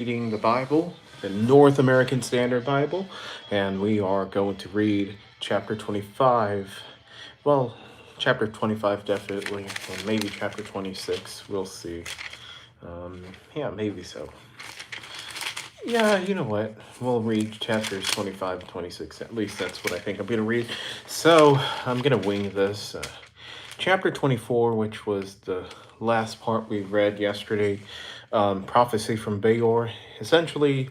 reading the Bible, the North American Standard Bible, and we are going to read chapter 25. Well, chapter 25 definitely, and maybe chapter 26. We'll see. Yeah, maybe so. Yeah, you know what? We'll read chapters 25 and 26. At least that's what I think I'm going to read. So, I'm going to wing this. Chapter 24, which was the last part we read yesterday, prophecy from Baor. Essentially,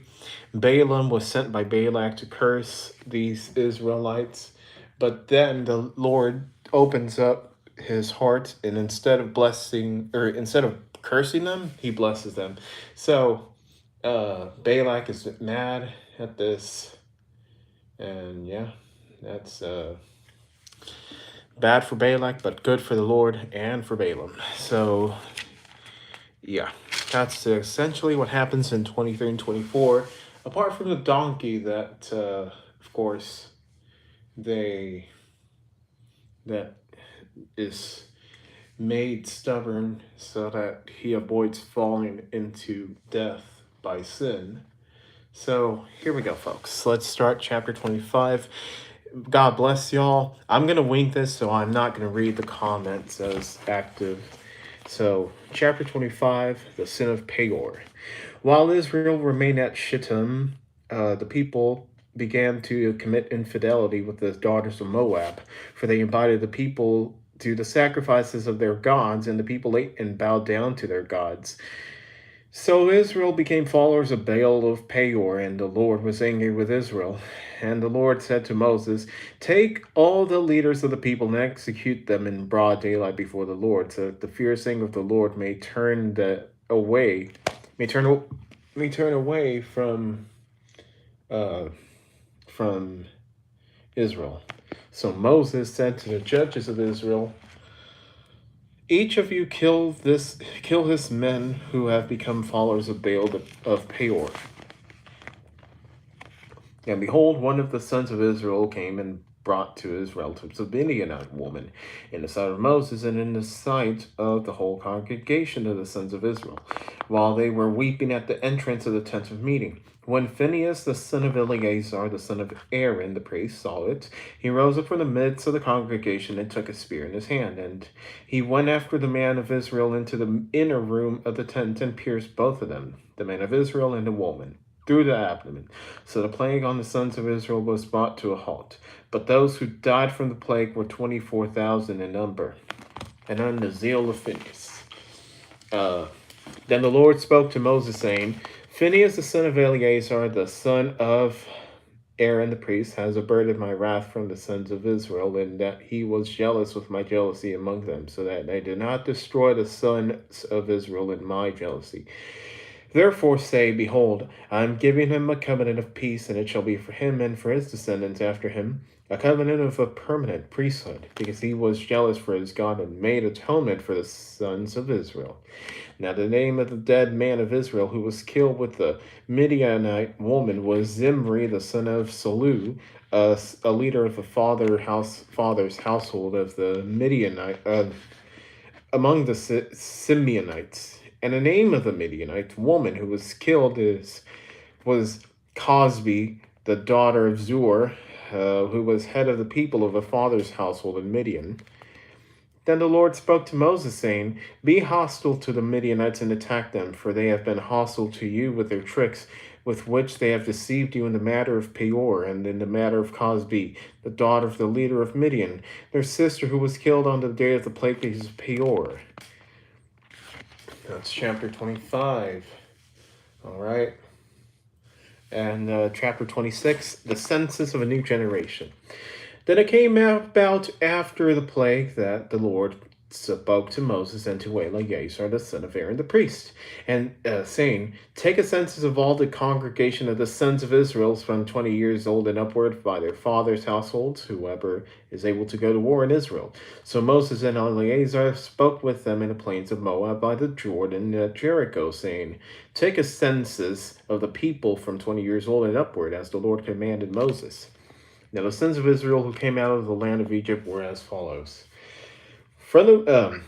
Balaam was sent by Balak to curse these Israelites, but then the Lord opens up his heart, and instead of cursing them, he blesses them. So, Balak is mad at this, and yeah, that's bad for Balak, but good for the Lord and for Balaam. So, yeah, that's essentially what happens in 23 and 24. Apart from the donkey that, of course, they that is made stubborn so that he avoids falling into death by sin. So here we go, folks. Let's start chapter 25. God bless y'all. I'm going to wing this, so I'm not going to read the comments as active. So, chapter 25, the sin of Peor. While Israel remained at Shittim, the people began to commit infidelity with the daughters of Moab, for they invited the people to the sacrifices of their gods, and the people ate and bowed down to their gods. So Israel became followers of Baal of Peor, and the Lord was angry with Israel. And the Lord said to Moses, "Take all the leaders of the people and execute them in broad daylight before the Lord, so that the fierce anger of the Lord may turn away uh, from Israel." So Moses said to the judges of Israel, "Each of you kill his men who have become followers of Baal of Peor." And behold, one of the sons of Israel came and brought to his relatives a Midianite woman in the sight of Moses and in the sight of the whole congregation of the sons of Israel, while they were weeping at the entrance of the tent of meeting. When Phinehas, the son of Eleazar, the son of Aaron, the priest, saw it, he rose up from the midst of the congregation and took a spear in his hand. And he went after the man of Israel into the inner room of the tent and pierced both of them, the man of Israel and the woman, through the abdomen. So the plague on the sons of Israel was brought to a halt. But those who died from the plague were 24,000 in number. And on the zeal of Phinehas. Then the Lord spoke to Moses, saying, "Phinehas, the son of Eleazar, the son of Aaron the priest, has averted my wrath from the sons of Israel, in that he was jealous with my jealousy among them, so that I did not destroy the sons of Israel in my jealousy. Therefore say, Behold, I am giving him a covenant of peace, and it shall be for him and for his descendants after him, a covenant of a permanent priesthood, because he was jealous for his God and made atonement for the sons of Israel." Now the name of the dead man of Israel who was killed with the Midianite woman was Zimri, the son of Salu, a leader of the father's household of the Midianite, among the Simeonites. And the name of the Midianite woman who was killed was Cosbi, the daughter of Zur, who was head of the people of the father's household in Midian. Then the Lord spoke to Moses, saying, "Be hostile to the Midianites and attack them, for they have been hostile to you with their tricks, with which they have deceived you in the matter of Peor, and in the matter of Cosbi, the daughter of the leader of Midian, their sister who was killed on the day of the plague because of Peor." That's chapter 25. All right. And chapter 26, the census of a new generation. Then it came about after the plague that the Lord spoke to Moses and to Eleazar, the son of Aaron the priest, and saying, "Take a census of all the congregation of the sons of Israel from 20 years old and upward by their fathers' households, whoever is able to go to war in Israel." So Moses and Eleazar spoke with them in the plains of Moab by the Jordan at Jericho, saying, "Take a census of the people from 20 years old and upward, as the Lord commanded Moses." Now the sons of Israel who came out of the land of Egypt were as follows. From the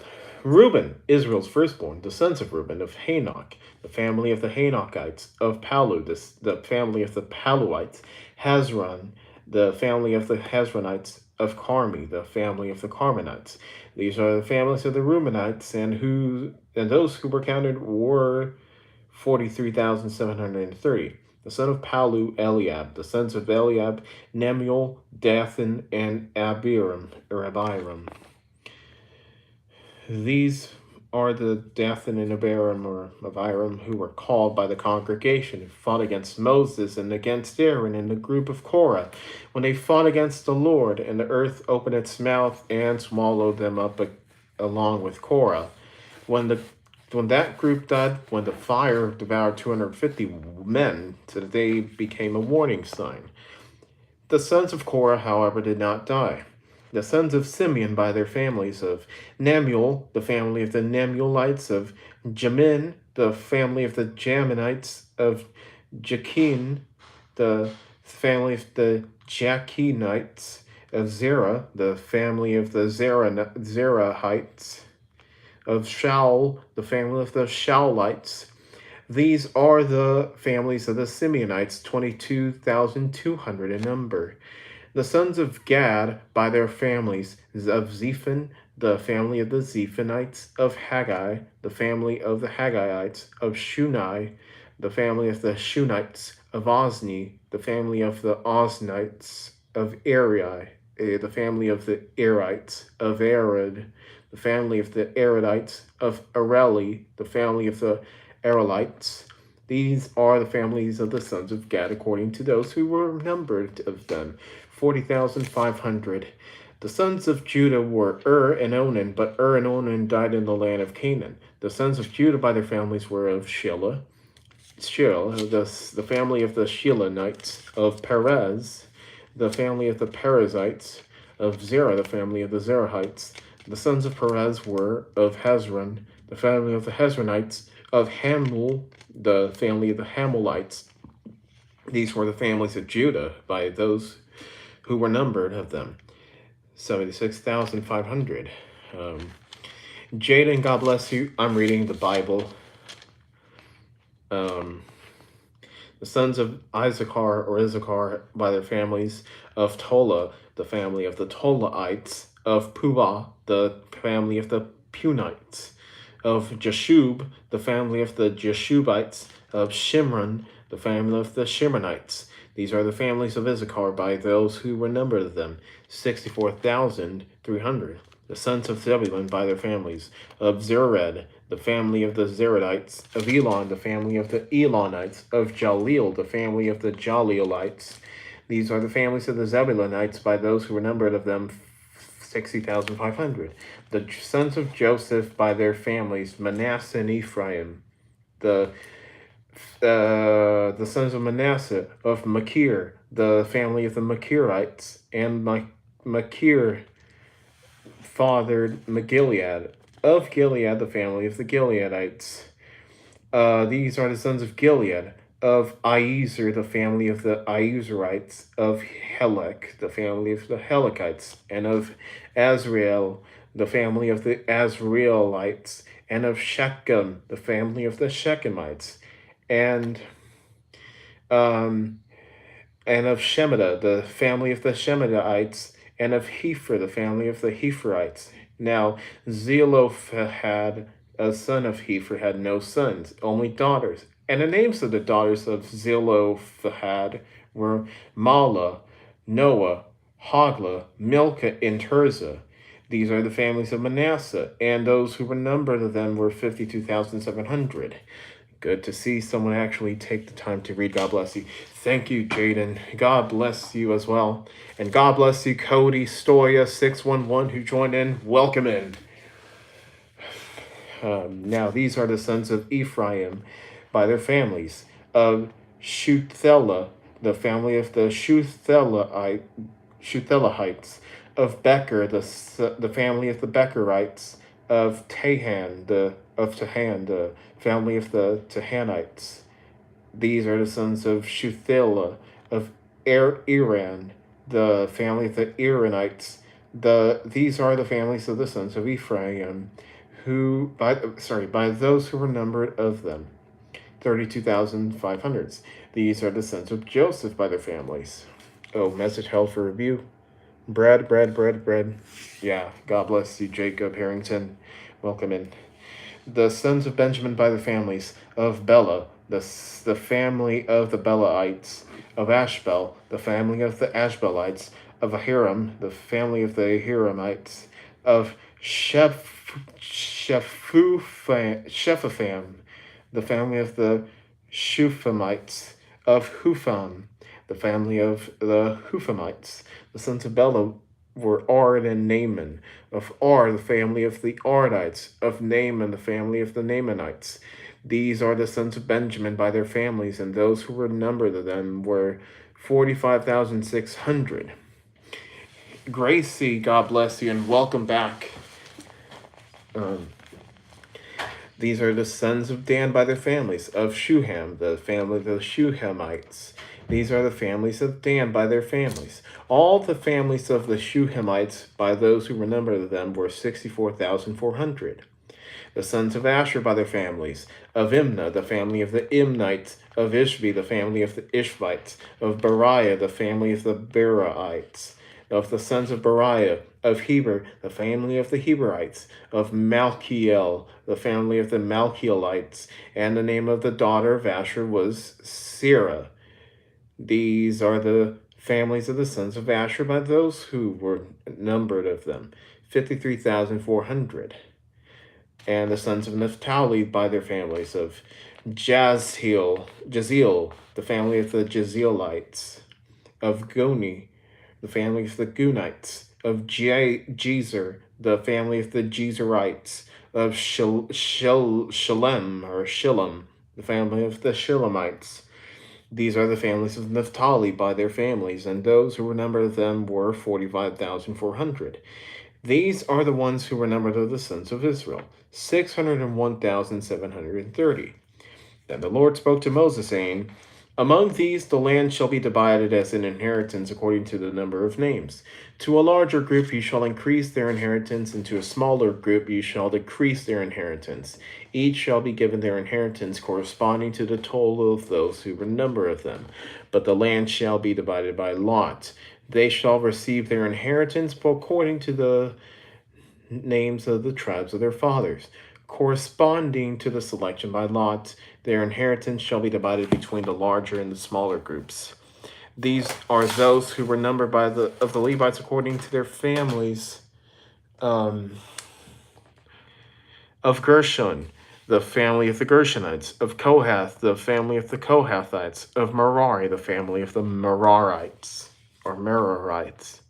Reuben, Israel's firstborn, the sons of Reuben, of Hanok, the family of the Hanokites, of Palu, the family of the Paluites, Hezron, the family of the Hezronites, of Carmi, the family of the Carmenites. These are the families of the Reubenites, and those who were counted were 43,730. The son of Palu, Eliab. The sons of Eliab, Nemuel, Dathan, and Abiram. These are the Dathan and Abiram or Abiram who were called by the congregation, who fought against Moses and against Aaron and the group of Korah, when they fought against the Lord, and the earth opened its mouth and swallowed them up along with Korah. When the when that group died, when the fire devoured 250 men, so that they became a warning sign. The sons of Korah, however, did not die. The sons of Simeon by their families of Nemuel, the family of the Nemuelites, of Jamin, the family of the Jaminites, of Jachin, the family of the Jachinites, of Zerah, the family of the Zerahites, of Shaul, the family of the Shaulites. These are the families of the Simeonites, 22,200 in number. The sons of Gad by their families, of Zephon, the family of the Zephonites, of Haggai, the family of the Haggaites, of Shunai, the family of the Shunites, of Ozni, the family of the Oznites, of Eri, the family of the Erites, of Arad, the family of the Aradites, of Areli, the family of the Arelites. These are the families of the sons of Gad according to those who were numbered of them, 40,500. The sons of Judah were and Onan, but and Onan died in the land of Canaan. The sons of Judah by their families were of Shelah, the family of the Shilonites, of Perez, the family of the Perizzites, of Zerah, the family of the Zerahites. The sons of Perez were of Hezron, the family of the Hezronites, of Hamul, the family of the Hamulites. These were the families of Judah by those who were numbered of them, 76,500. Jaden, God bless you. I'm reading the Bible. The sons of Issachar by their families, of Tola, the family of the Tolaites, of Puah, the family of the Punites, of Jeshub, the family of the Jeshubites, of Shimron, the family of the Shimronites. These are the families of Issachar by those who were numbered of them, 64,300. The sons of Zebulun by their families, of Zered, the family of the Zeredites, of Elon, the family of the Elonites, of Jaleel, the family of the Jaleelites. These are the families of the Zebulunites by those who were numbered of them, 60,500. The sons of Joseph by their families, Manasseh and Ephraim. The sons of Manasseh, of Machir, the family of the Machirites, and Machir fathered Gilead. Of Gilead, the family of the Gileadites. These are the sons of Gilead. Of Iezer, the family of the Iezerites. Of Helek, the family of the Helekites. And of Azrael, the family of the Azraelites. And of Shechem, the family of the Shechemites. And of Shemida, the family of the Shemidaites, and of Hepher, the family of the Hepherites. Now Zelophehad, a son of Hepher, had no sons, only daughters. And the names of the daughters of Zelophehad were Mala, Noah, Hogla, Milcah, and Tirzah. These are the families of Manasseh, and those who were numbered of them were 52,700. Good to see someone actually take the time to read. God bless you. Thank you, Jaden. God bless you as well. And God bless you, Cody Stoya 611, who joined in. Welcome in. Now, these are the sons of Ephraim by their families. Of Shuthelah, the family of the Shuthelahites. Of Becher, the family of the Becherites. Of Tahan, the family of the Tahanites. These are the sons of Shuthelah, of Iran, the family of the Iranites. These are the families of the sons of Ephraim, by those who were numbered of them, 32,500. These are the sons of Joseph by their families. Oh, message held for review. Bread, bread, bread, bread. Yeah, God bless you, Jacob Harrington. Welcome in. The sons of Benjamin by the families of Bela, the family of the Belaites, of Ashbel, the family of the Ashbelites, of Ahiram, the family of the Ahiramites, of Shephafam, the family of the Shuphamites, of Hupham, the family of the Huphamites. The sons of Bela were Ard and Naaman. Of Ard, the family of the Ardites. Of Naaman, the family of the Naamanites. These are the sons of Benjamin by their families, and those who were numbered of them were 45,600. Gracie, God bless you, and welcome back. These are the sons of Dan by their families. Of Shuham, the family of the Shuhamites. These are the families of Dan by their families. All the families of the Shuhamites by those who were numbered of them were 64,400. The sons of Asher by their families. Of Imnah, the family of the Imnites. Of Ishvi, the family of the Ishvites. Of Beriah, the family of the Beraites. Of the sons of Beriah. Of Heber, the family of the Heberites. Of Malchiel, the family of the Malchielites. And the name of the daughter of Asher was Sarah. These are the families of the sons of Asher by those who were numbered of them, 53,400. And the sons of Naphtali by their families of Jaziel, the family of the Jazielites, of Goni, the family of the Gunites, of Jezer, the family of the Jezerites, of Shilem, the family of the Shilemites. These are the families of Naphtali by their families, and those who were numbered of them were 45,400. These are the ones who were numbered of the sons of Israel, 601,730. Then the Lord spoke to Moses, saying, Among these the land shall be divided as an inheritance according to the number of names. To a larger group you shall increase their inheritance, and to a smaller group you shall decrease their inheritance. Each shall be given their inheritance corresponding to the total of those who were numbered of them. But the land shall be divided by lot. They shall receive their inheritance according to the names of the tribes of their fathers. Corresponding to the selection by lot, their inheritance shall be divided between the larger and the smaller groups. These are those who were numbered by the Levites according to their families. Of Gershon, the family of the Gershonites. Of Kohath, the family of the Kohathites. Of Merari, the family of the Merarites, or Merarites.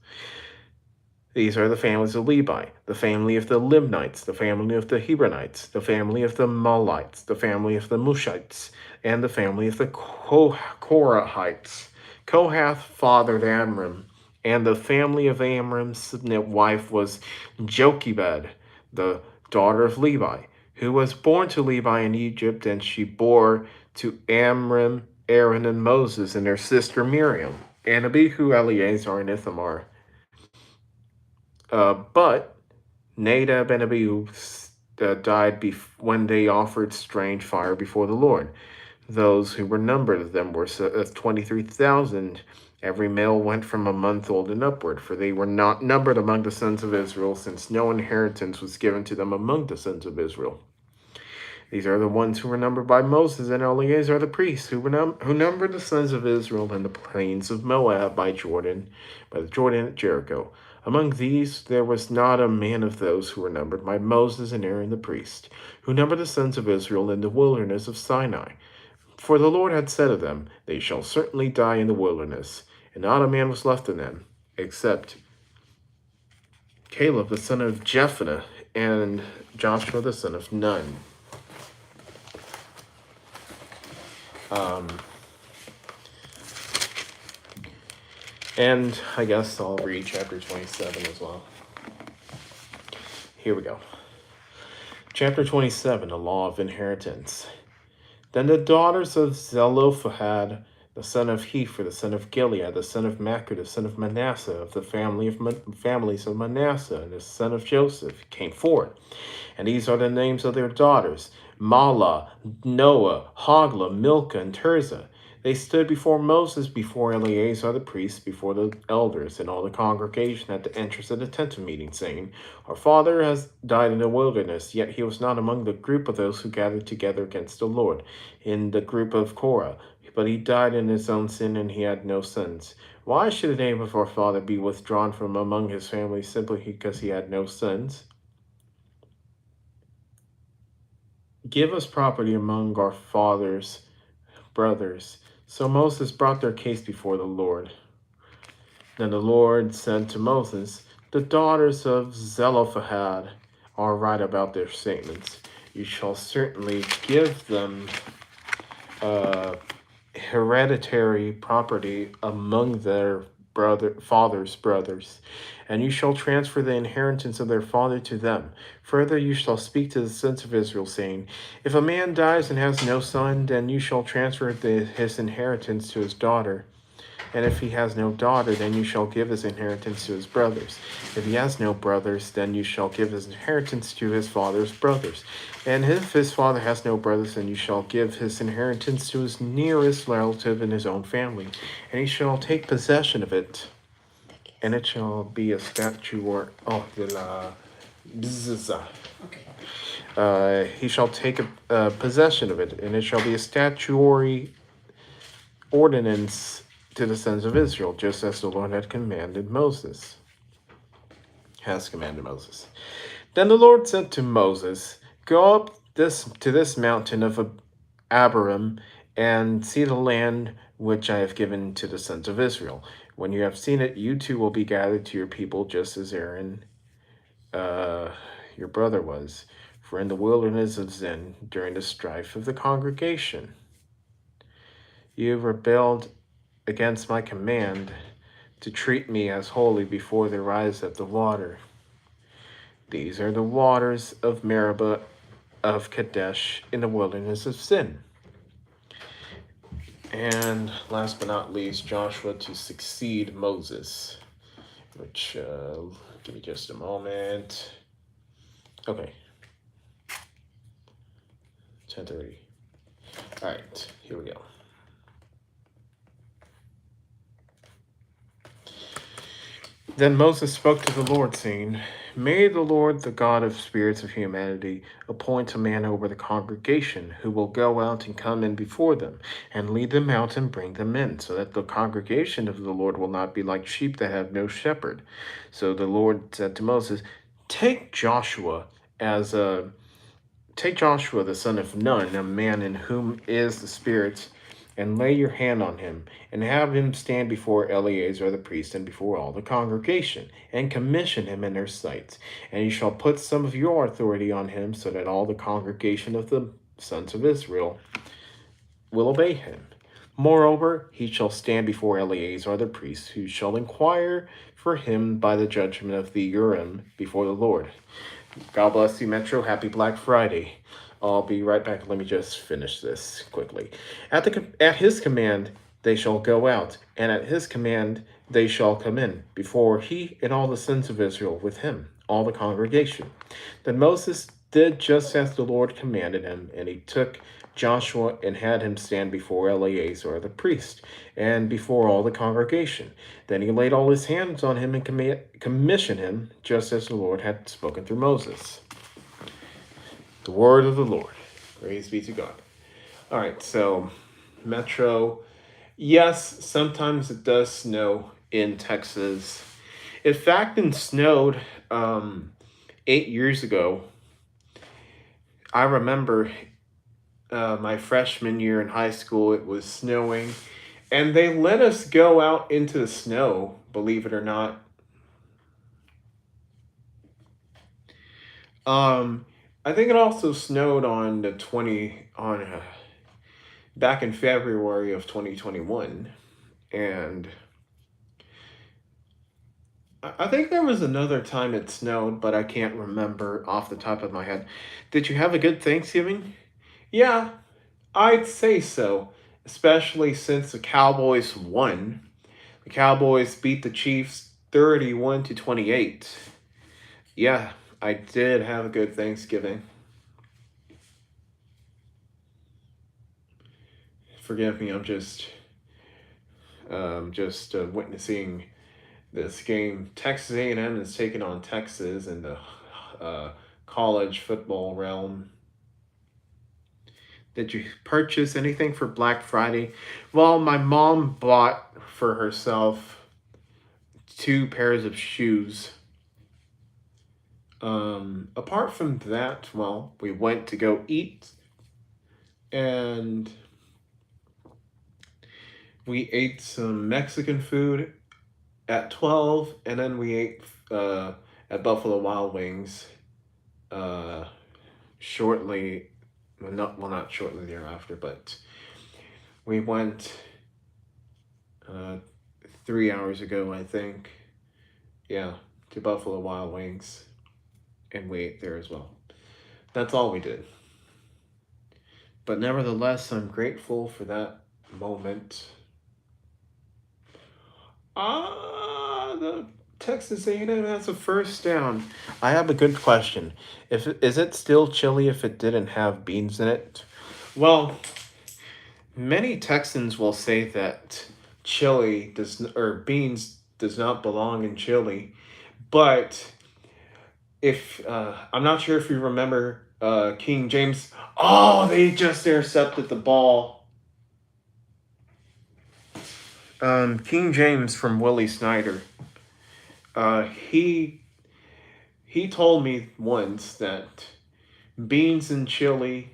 These are the families of Levi, the family of the Limnites, the family of the Hebronites, the family of the Malites, the family of the Mushites, and the family of the Korahites. Kohath fathered Amram, and the family of Amram's wife was Jochebed, the daughter of Levi, who was born to Levi in Egypt, and she bore to Amram, Aaron, and Moses, and their sister Miriam, and Abihu, Eleazar, and Ithamar. But Nadab and Abihu died when they offered strange fire before the Lord. Those who were numbered of them were 23,000. Every male went from a month old and upward, for they were not numbered among the sons of Israel, since no inheritance was given to them among the sons of Israel. These are the ones who were numbered by Moses and Eleazar the priest, who numbered the sons of Israel in the plains of Moab by the Jordan at Jericho. Among these there was not a man of those who were numbered by Moses and Aaron the priest, who numbered the sons of Israel in the wilderness of Sinai. For the Lord had said of them, They shall certainly die in the wilderness, and not a man was left in them, except Caleb the son of Jephunneh and Joshua the son of Nun. And I guess I'll read chapter 27 as well. Here we go. Chapter 27, the law of inheritance. Then the daughters of Zelophehad the son of Hepher, the son of Gilead, the son of Machir, the son of Manasseh, of the families of Manasseh, and the son of Joseph, came forth. And these are the names of their daughters: Mahlah, Noah, Hoglah, Milcah, and Tirzah. They stood before Moses, before Eleazar the priest, before the elders, and all the congregation at the entrance of the tent of meeting, saying, Our father has died in the wilderness, yet he was not among the group of those who gathered together against the Lord, in the group of Korah. But he died in his own sin, and he had no sons. Why should the name of our father be withdrawn from among his family simply because he had no sons? Give us property among our father's brothers. So Moses brought their case before the Lord. Then the Lord said to Moses, The daughters of Zelophehad are right about their statements. You shall certainly give them hereditary property among their father's brothers, and you shall transfer the inheritance of their father to them. Further, you shall speak to the sons of Israel, saying, If a man dies and has no son, then you shall transfer his inheritance to his daughter. And if he has no daughter, then you shall give his inheritance to his brothers. If he has no brothers, then you shall give his inheritance to his father's brothers. And if his father has no brothers, then you shall give his inheritance to his nearest relative in his own family. And he shall take possession of it. And it shall be a statute de la bzza. He shall take possession of it, and it shall be a statutory ordinance to the sons of Israel, just as the Lord has commanded Moses. Then the Lord said to Moses, Go up to this mountain of Abiram, and see the land which I have given to the sons of Israel. When you have seen it, you too will be gathered to your people, just as Aaron, your brother, was. For in the wilderness of Zin, during the strife of the congregation, you rebelled against my command to treat me as holy before the rise of the water. These are the waters of Meribah of Kadesh in the wilderness of Sin. And last but not least, Joshua to succeed Moses, which, give me just a moment. Okay. 10:30. All right, here we go. Then Moses spoke to the Lord, saying, May the Lord, the God of spirits of humanity, appoint a man over the congregation who will go out and come in before them, and lead them out and bring them in, so that the congregation of the Lord will not be like sheep that have no shepherd. So the Lord said to Moses, Take Joshua the son of Nun, a man in whom is the Spirit, and lay your hand on him, and have him stand before Eleazar the priest and before all the congregation, and commission him in their sight. And you shall put some of your authority on him, so that all the congregation of the sons of Israel will obey him. Moreover, he shall stand before Eleazar the priest, who shall inquire for him by the judgment of the Urim before the Lord. God bless you, Metro. Happy Black Friday. I'll be right back. Let me just finish this quickly. At his command, they shall go out, and at his command, they shall come in, before he and all the sons of Israel with him, all the congregation. Then Moses did just as the Lord commanded him, and he took Joshua and had him stand before Eleazar the priest, and before all the congregation. Then he laid all his hands on him and commissioned him, just as the Lord had spoken through Moses. The word of the Lord. Praise be to God. All right, so Metro. Yes, sometimes it does snow in Texas. In fact, it snowed 8 years ago. I remember my freshman year in high school, it was snowing, and they let us go out into the snow, believe it or not. I think it also snowed on back in February of 2021, and I think there was another time it snowed, but I can't remember off the top of my head. Did you have a good Thanksgiving? Yeah, I'd say so. especially since the Cowboys won. The Cowboys beat the Chiefs 31-28. Yeah, I did have a good Thanksgiving. Forgive me, I'm just witnessing this game. Texas A&M is taking on Texas in the uh, college football realm. Did you purchase anything for Black Friday? Well, my mom bought for herself two pairs of shoes. Apart from that, well, we went to go eat and we ate some Mexican food at 12, and then we ate at Buffalo Wild Wings uh, shortly, not shortly thereafter, but we went uh, 3 hours ago, I think. Yeah, to Buffalo Wild Wings, and we ate there as well. That's all we did. But nevertheless, I'm grateful for that moment. The Texas A&M has a first down. I have a good question. If is it still chili if it didn't have beans in it? Well, many Texans will say that chili does or beans does not belong in chili, but if I'm not sure if you remember King James. Oh, they just intercepted the ball. King James from Willie Snyder. He told me once that beans and chili,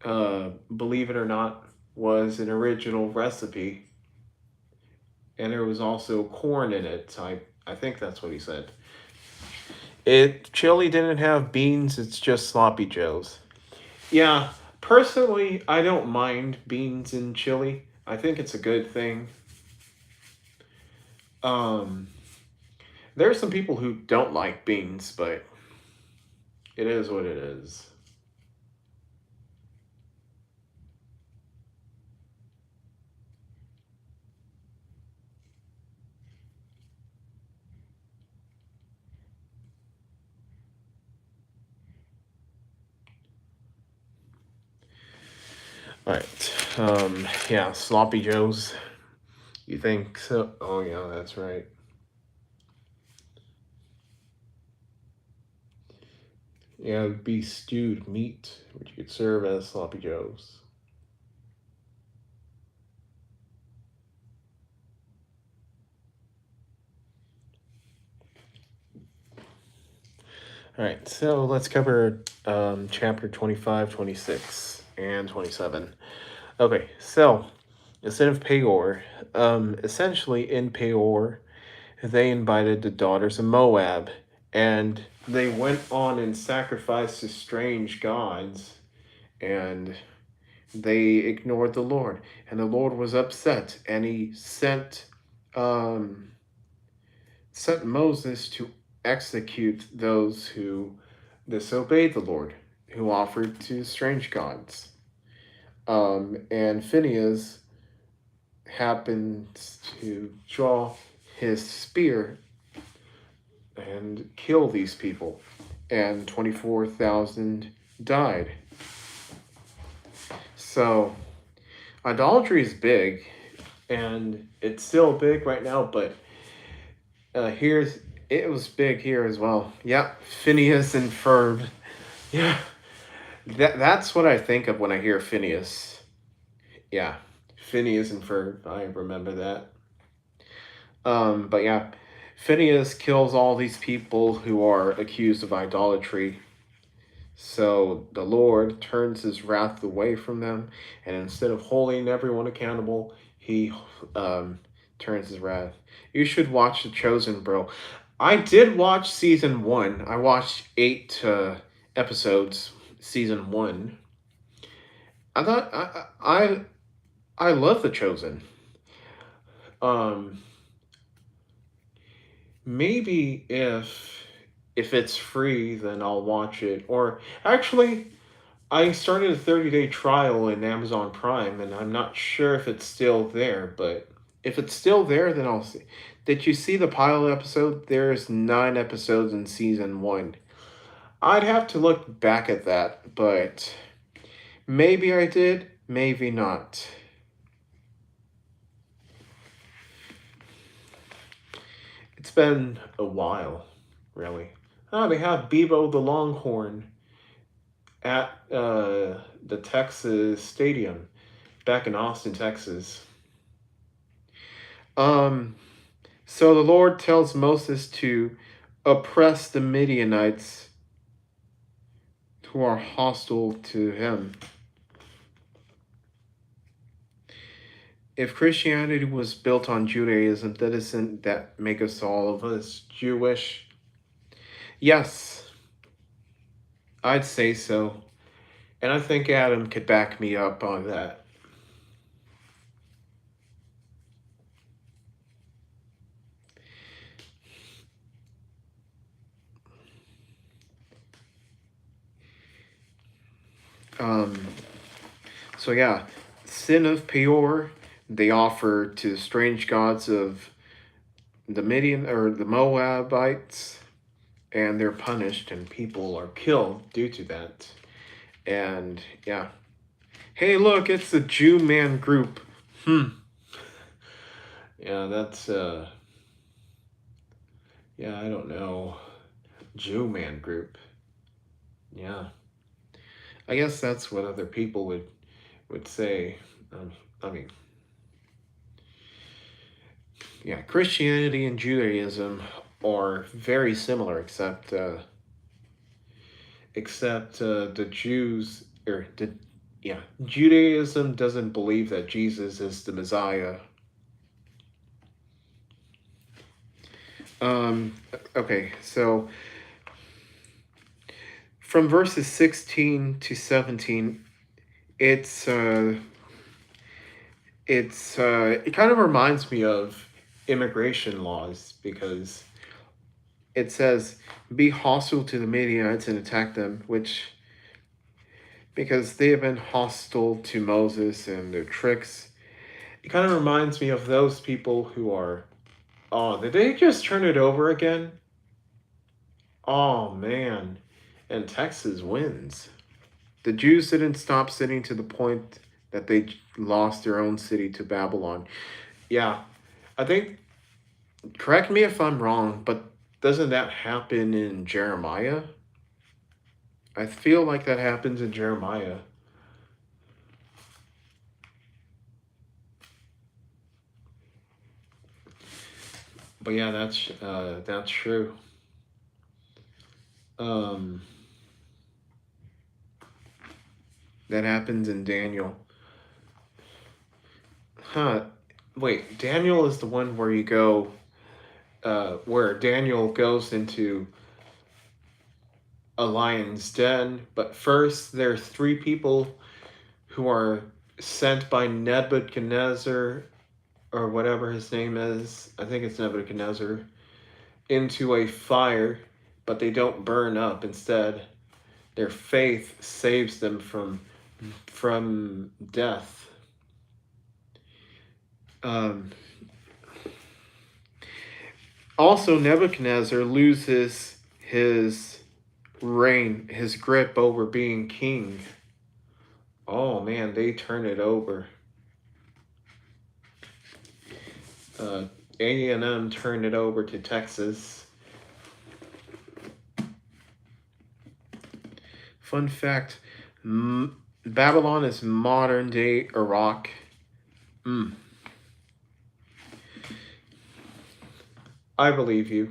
believe it or not, was an original recipe, and there was also corn in it. I think that's what he said. It chili didn't have beans. It's just sloppy joes. Yeah, personally, I don't mind beans in chili. I think it's a good thing. Um, there are some people who don't like beans, but it is what it is. All right. Yeah, sloppy joes. You think so? Oh yeah, that's right. Yeah, it would be stewed meat, which you could serve as sloppy joes. All right, so let's cover chapter 25, 26, and 27. Okay, so instead of Peor, essentially in Peor, they invited the daughters of Moab, and they went on and sacrificed to strange gods, and they ignored the Lord, and the Lord was upset, and he um, sent Moses to execute those who disobeyed the Lord, who offered to strange gods. And Phineas happens to draw his spear and kill these people, and 24,000 died. So idolatry is big, and it's still big right now, but here's it was big here as well. Yeah, Phineas and Ferb. Yeah, that's what I think of when I hear Phineas. Yeah, Phineas and Ferb. I remember that. But yeah, Phineas kills all these people who are accused of idolatry. So the Lord turns his wrath away from them, and instead of holding everyone accountable, he um, turns his wrath. You should watch The Chosen, bro. I did watch season one. I watched 8 episodes, season one. I thought I love The Chosen. Um, maybe if it's free, then I'll watch it. Or actually, I started a 30-day trial in Amazon Prime, and I'm not sure if it's still there, but if it's still there, then I'll see. Did you see the pilot episode? There's 9 episodes in season 1. I'd have to look back at that, but maybe I did, maybe not. It's been a while, really. Oh, they have Bebo the Longhorn at the Texas Stadium back in Austin, Texas. Um, so the Lord tells Moses to oppress the Midianites who are hostile to him. If Christianity was built on Judaism, doesn't that make us all of us Jewish? Yes, I'd say so. And I think Adam could back me up on that. Um, so yeah, sin of Peor, they offer to the strange gods of the Midian or the Moabites, and they're punished, and people are killed due to that. And yeah, hey, look, it's the Jew man group. Yeah, that's yeah, I don't know. Jew man group. Yeah, I guess that's what other people would say. I mean, yeah, Christianity and Judaism are very similar, except the Jews or the yeah, Judaism doesn't believe that Jesus is the Messiah. Um, okay, so from verses 16 to 17, it's it kind of reminds me of immigration laws because it says be hostile to the Midianites and attack them, which because they have been hostile to Moses and their tricks. It kind of reminds me of those people who are, oh, did they just turn it over again? Oh man. And Texas wins. The Jews didn't stop sinning to the point that they lost their own city to Babylon. Yeah, I think, correct me if I'm wrong, but doesn't that happen in Jeremiah? I feel like that happens in Jeremiah. But yeah, that's true. Um, that happens in Daniel. Huh. Wait, Daniel is the one where you go, where Daniel goes into a lion's den, but first there are 3 people who are sent by Nebuchadnezzar, or whatever his name is. I think it's Nebuchadnezzar, into a fire, but they don't burn up. Instead, their faith saves them from death. Um, Also, Nebuchadnezzar loses his reign, his grip over being king. Oh man, they turn it over. A&M turned it over to Texas. Fun fact, Babylon is modern day Iraq. I believe you.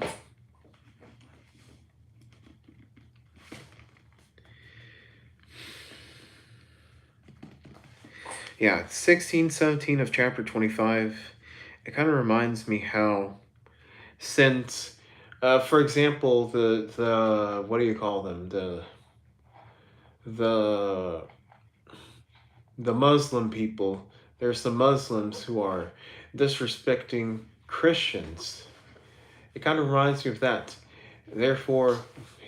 Yeah, 16, 17 of chapter 25. It kind of reminds me how, since, for example, the what do you call them? The the Muslim people. There's some Muslims who are disrespecting Christians. It kind of reminds me of that. Therefore,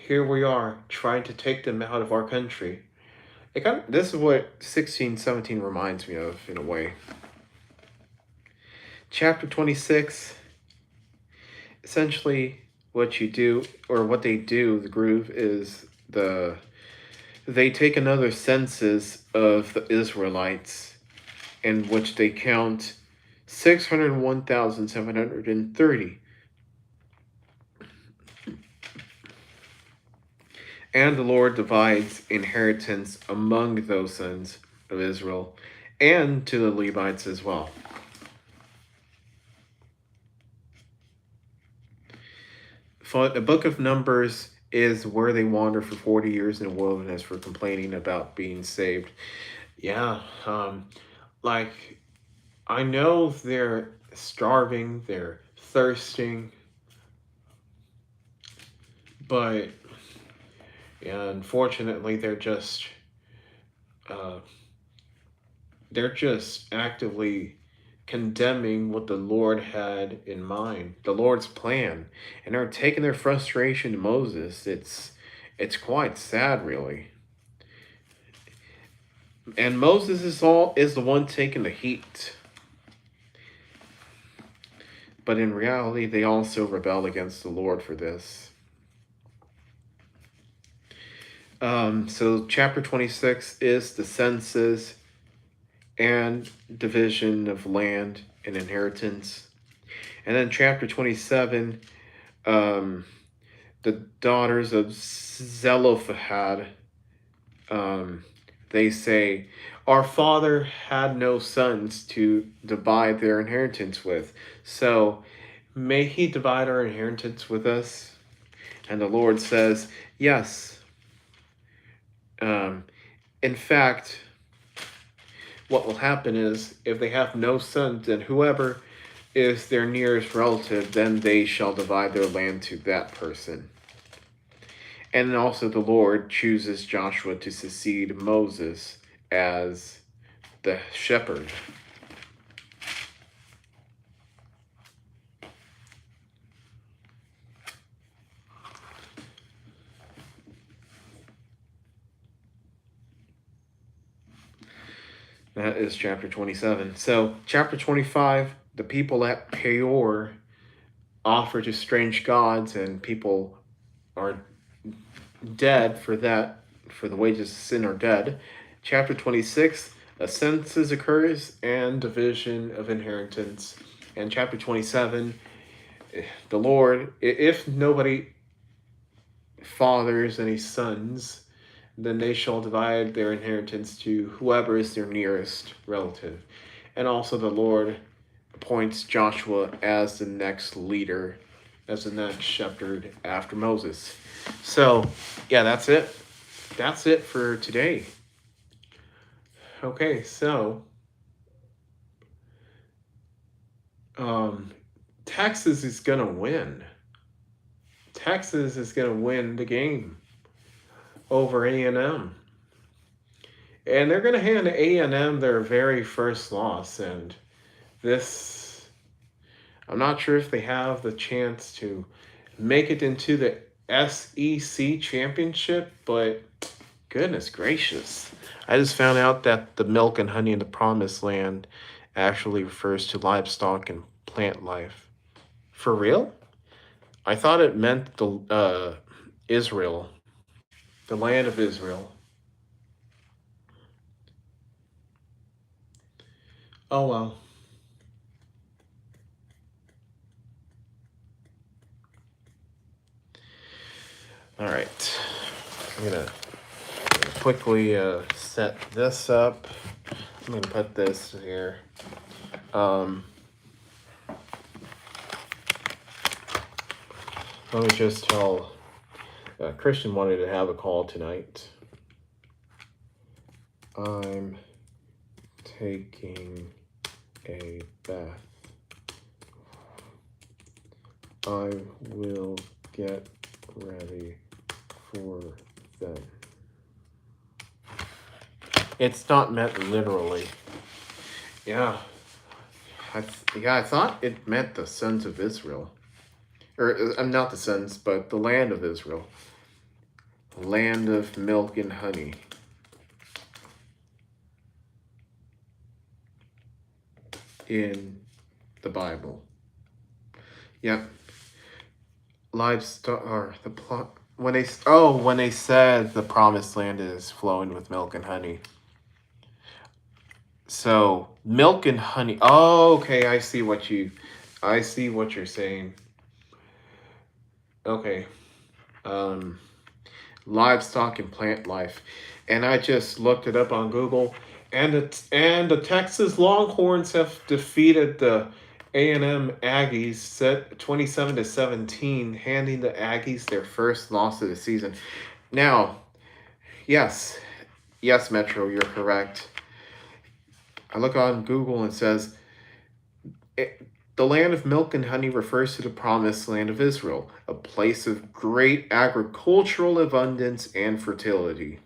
here we are trying to take them out of our country. This is what 1617 reminds me of in a way. Chapter 26, essentially what you do, or what they do, the group, is they take another census of the Israelites, in which they count 601,730. And the Lord divides inheritance among those sons of Israel and to the Levites as well. For the book of Numbers is where they wander for 40 years in the wilderness for complaining about being saved. Yeah, like, I know they're starving, they're thirsting, but yeah, unfortunately, uh, they're just actively condemning what the Lord had in mind, the Lord's plan, and they're taking their frustration to Moses. It's quite sad, really. And Moses is the one taking the heat. But in reality, they also rebelled against the Lord for this. So chapter 26 is the census and division of land and inheritance. And then chapter 27, the daughters of Zelophehad, they say, our father had no sons to divide their inheritance with. So may he divide our inheritance with us? And the Lord says, yes. In fact, what will happen is, if they have no sons, then whoever is their nearest relative, then they shall divide their land to that person. And also the Lord chooses Joshua to succeed Moses as the shepherd. That is chapter 27. So, chapter 25, the people at Peor offer to strange gods, and people are dead for that, for the wages of sin are dead. Chapter 26, a census occurs and division of inheritance. And chapter 27, the Lord, if nobody fathers any sons, then they shall divide their inheritance to whoever is their nearest relative. And also the Lord appoints Joshua as the next leader, as the next shepherd after Moses. So, yeah, that's it. That's it for today. Okay, so Texas is gonna win. Texas is gonna win the game over A&M. And they're gonna hand A&M their very first loss, and this, I'm not sure if they have the chance to make it into the SEC championship, but goodness gracious. I just found out that the milk and honey in the promised land actually refers to livestock and plant life. For real? I thought it meant the Israel, the land of Israel. Oh well. All right. I'm gonna quickly set this up. I'm gonna put this here. Let me just tell Christian wanted to have a call tonight. I'm taking a bath. I will get ready for them. It's not meant literally. Yeah. I thought it meant the sons of Israel. Or, I'm not the sons, but the land of Israel. Land of milk and honey. in the Bible. Yep. Livestock or the plot when they said the promised land is flowing with milk and honey. So milk and honey. Oh, okay, I see what you're saying. Okay. Um Livestock and plant life. And I just looked it up on Google, and the Texas Longhorns have defeated the A&M Aggies set 27-17, handing the Aggies their first loss of the season. Now, yes, yes, Metro, you're correct. I look on Google and it says the land of milk and honey refers to the promised land of Israel, a place of great agricultural abundance and fertility,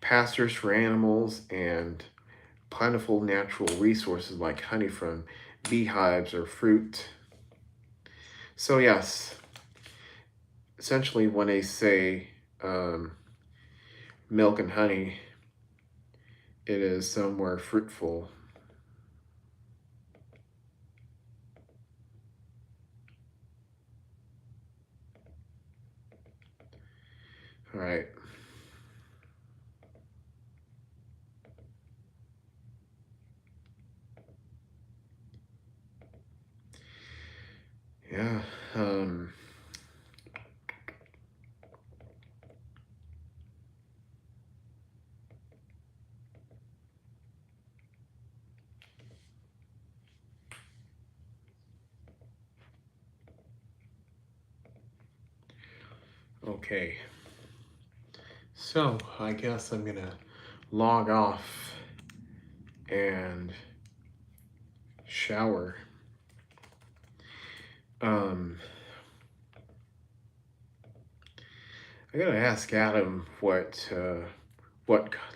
pastures for animals, and plentiful natural resources like honey from beehives or fruit. So, yes, essentially, when they say milk and honey, it is somewhere fruitful. All right. Yeah. Okay. So, I guess I'm going to log off and shower. Um, I gotta ask Adam what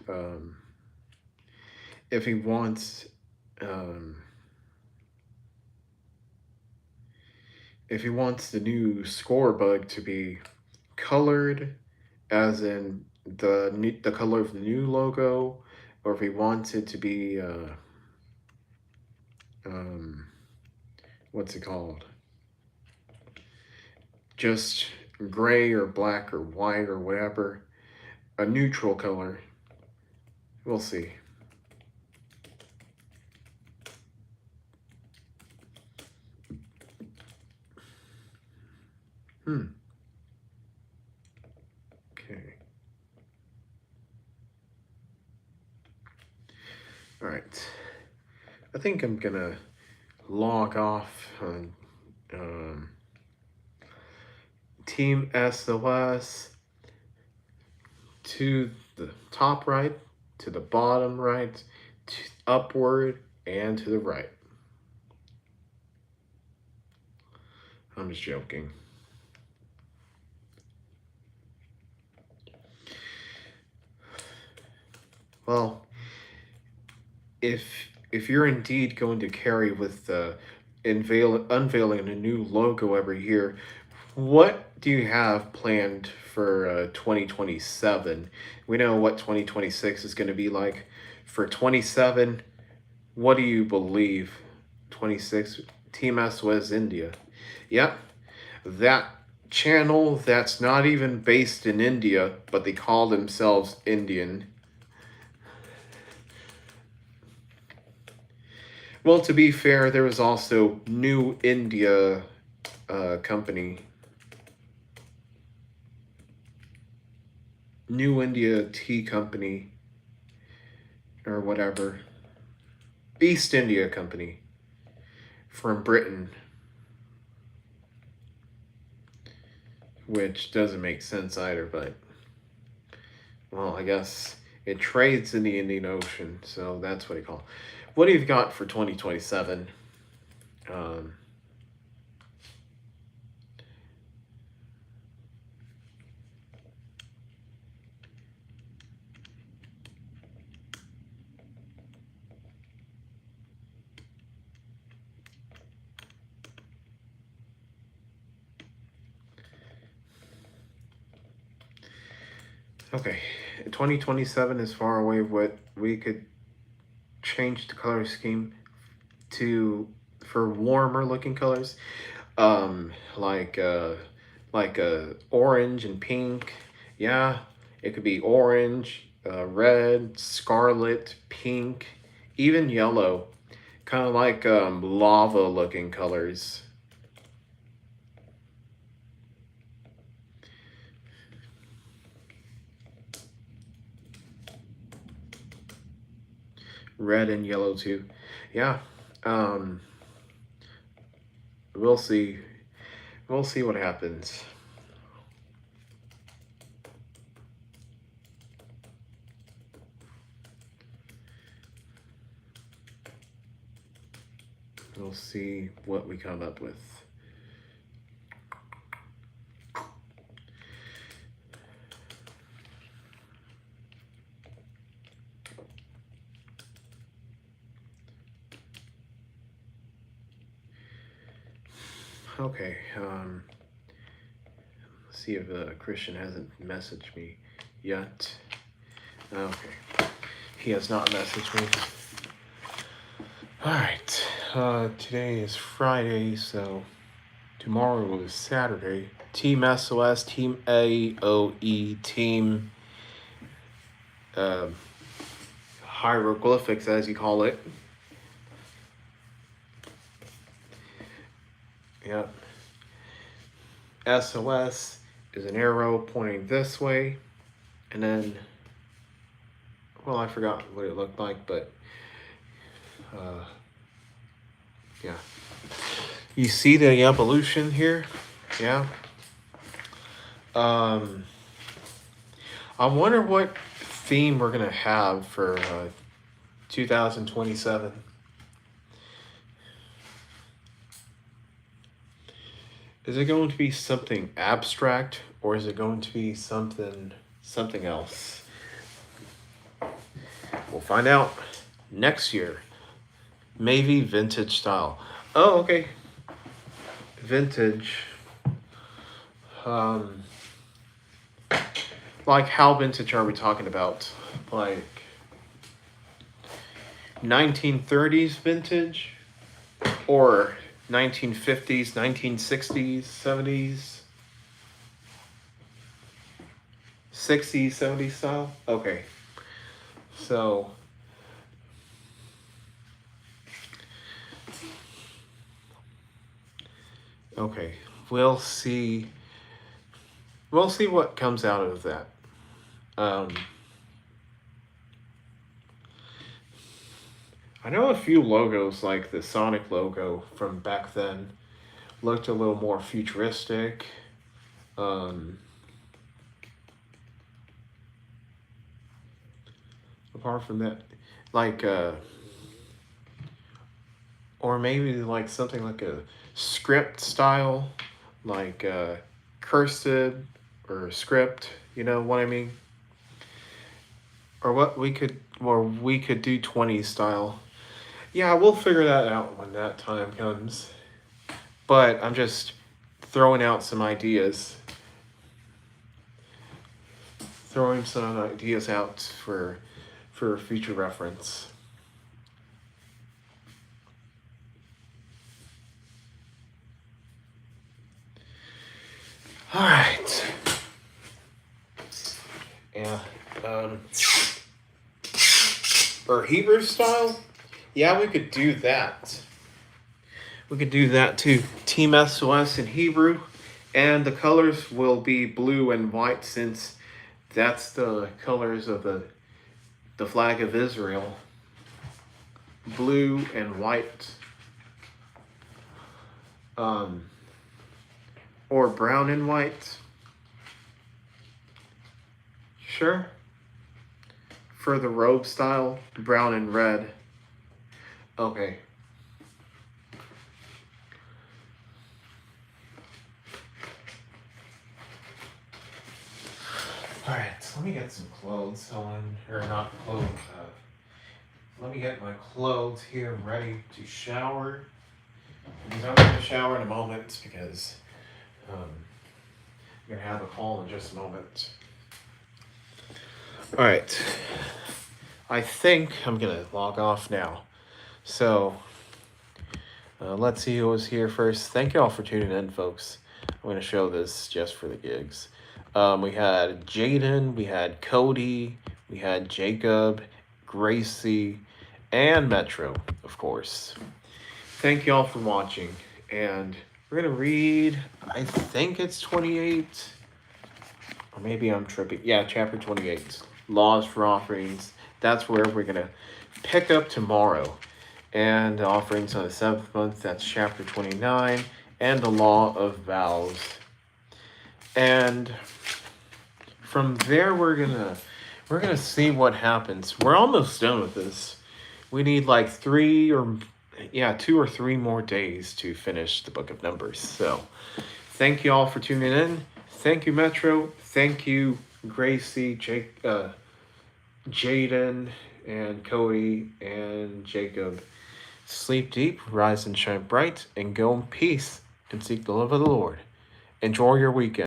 um, if he wants um, the new score bug to be colored, as in the color of the new logo, or if he wants it to be um, what's it called? Just gray or black or white or whatever, a neutral color. We'll see. Okay. All right. I think I'm gonna log off on Team S.O.S. to the top right, to the bottom right, upward, and to the right. I'm just joking. Well, if you're indeed going to carry with the unveiling a new logo every year, what do you have planned for 2027? We know what 2026 is going to be like. For 27, what do you believe? 26, Team S.O.S. India. Yep, that channel that's not even based in India, but they call themselves Indian. Well, to be fair, there was also New India company. New India Tea Company, or whatever. East India Company from Britain, which doesn't make sense either, but, well, I guess it trades in the Indian Ocean, so that's what they call. What do you got for 2027? Um, okay, 2027 is far away. What we could change the color scheme to for warmer looking colors, um, like uh, orange and pink. Yeah, it could be orange, red, scarlet, pink, even yellow. Kind of like lava looking colors. Red and yellow too. Yeah. Um, we'll see. We'll see what happens. We'll see what we come up with. Okay. Let's see if Christian hasn't messaged me yet. Okay. He has not messaged me. All right. Today is Friday, so tomorrow is Saturday. Team S.O.S, Team AOE, Team uh, Hieroglyphics, as you call it. Yep. S.O.S is an arrow pointing this way, and then, well, I forgot what it looked like, but yeah. You see the evolution here? Yeah. I wonder what theme we're gonna have for 2027. Is it going to be something abstract, or is it going to be something else? We'll find out next year. Maybe vintage style. Oh, okay. Vintage. Like how vintage are we talking about? Like 1930s vintage? Or 1950s, 1960s, 70s, 60s, 70s style? Okay. So, okay. We'll see. We'll see what comes out of that. I know a few logos, like the Sonic logo from back then, looked a little more futuristic. Apart from that, like, or maybe like something like a script style, like cursive or script. You know what I mean? Or we could do 20s style. Yeah, we'll figure that out when that time comes. But I'm just throwing out some ideas. Throwing some ideas out for future reference. All right. Yeah. Or Hebrew style? Yeah, we could do that. We could do that too. Team S.O.S in Hebrew. And the colors will be blue and white, since that's the colors of the flag of Israel. Blue and white. Or brown and white. Sure. For the robe style, brown and red. Okay. Alright, so let me get some clothes on, or not clothes, let me get my clothes here ready to shower. Because I'm going to shower in a moment, because I'm going to have a call in just a moment. Alright, I think I'm going to log off now. So, Let's see who was here first. Thank you all for tuning in, folks. I'm going to show this just for the gigs. We had Jaden, we had Cody, we had Jacob, Gracie, and Metro, of course. Thank you all for watching. And we're going to read, I think it's 28. Or maybe I'm tripping. Yeah, chapter 28. Laws for offerings. That's where we're going to pick up tomorrow. And the offerings on the 7th month, that's chapter 29. And the law of vows. And from there we're gonna see what happens. We're almost done with this. We need like 2 or 3 more days to finish the book of Numbers. So thank you all for tuning in. Thank you, Metro. Thank you, Gracie, Jaden, and Cody, and Jacob. Sleep deep, rise and shine bright, and go in peace, and seek the love of the Lord. Enjoy your weekend.